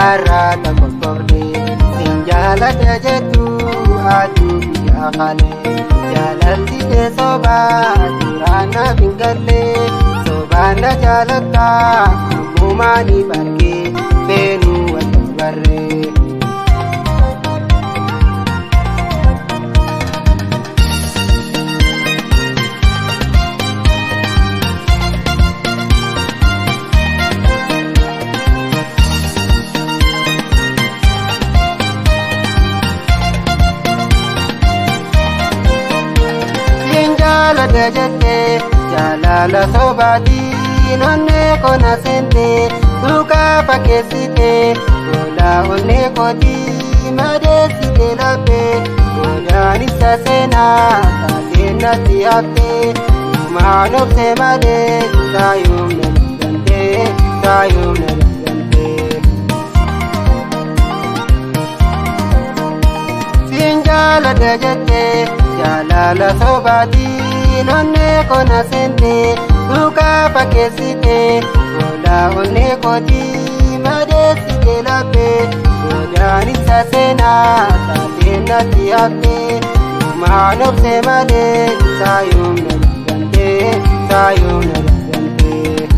Arrataa kokoflee sinjaalata jettu aduu biyya kalee jaalalli kee sobaa duraan naaf hin galle sobaan na jaalatta ammumaanii bargee beenuu wal barree. Jaalala jette jaalala sobaati nonnee kona sente duukaa fakkeessite gola onnee kooti madeessite laphee godaan isa seenaa taatee natti haftee dhumaan obse malee saayuun na dhandee saayuun na dhandee. Siin jaalala jette jaalala sobaati nonnee kona sente duukaa fakkeessite gola onnee kooti madeessite laphee godaan isa seenaa taatee natti haftee dhumaan obse malee saayuun na dhandee saayuun na dhandee.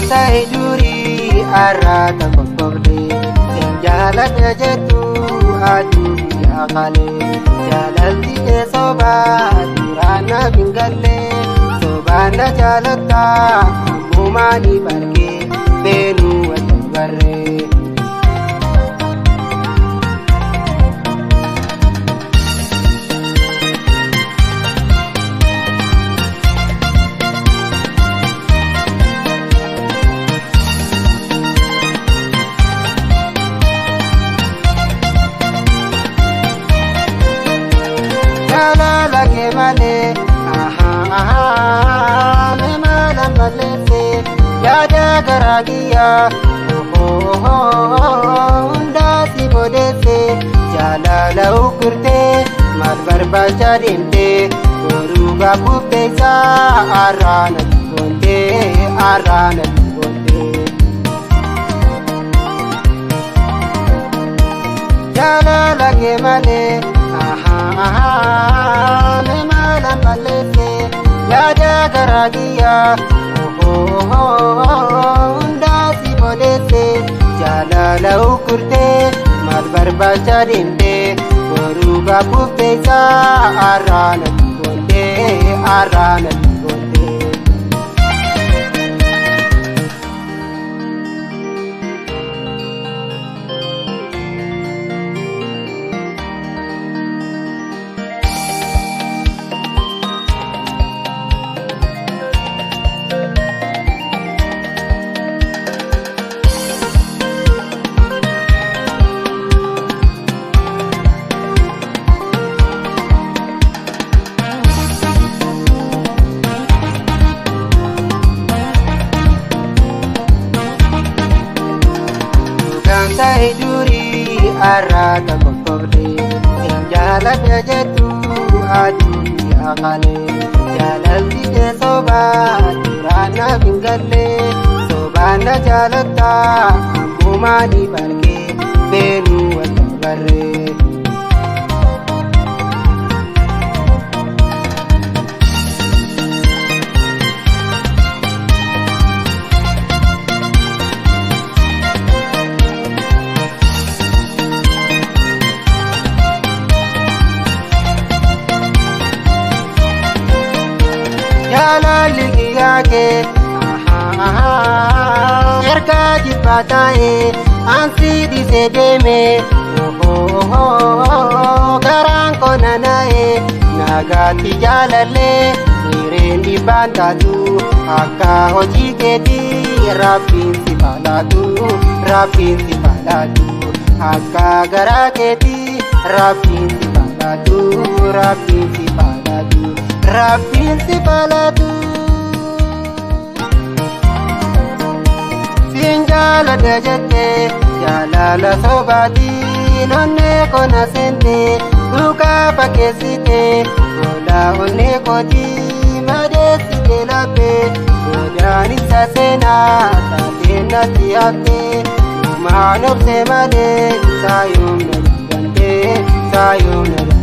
Sa'i durii arrataa kokoflee sinjaalata jettu aduu biyya kalee jaalalli kee sobaa duraan naaf hin galle sobaan na jaalatta ammumaanii bargee beenuu wal barree. Jaalala kee malee me maalaan balleesse yaada garaa kiyyaa hundaa si bodeesse jaalala ukurtee maal barbaacha deemtee boruu gaafufteessaa arraana goontee arraana goontee. Jaalala kee malee me maalaan balleesse yaada garaa kiyyaa hundaa si bodeesse jaalala ukurtee maal barbaacha deemtee boruu gaafufteessaa arraana goontee arraana goontee. Sa'i durii arrataa kokoflee sinjaalata jettu aduu biyya kalee jaalalli kee sobaa duraan naaf hin galle sobaan na jaalatta ammumaanii bargee beenuu wal barree. Jaalalli kiyyaa kee ergaa jibbaa taa'ee ansi dhiisee deemee garaan kona naa'ee nagaatti jaalallee hireen dhibbaan taatu akka hojii keetii rabbiin si faalaatu rabbiin si faalaatu akka garaa keetii rabbiin si faalaatu rabbiin si faalaatu rabbiin si faalaatu. Sinjala dejete jalala sobati nonne kona sente duka pakesite ola onne koti madesi kelape odani sasena tatena tiate manop se male sayum nalgante sayum nalgante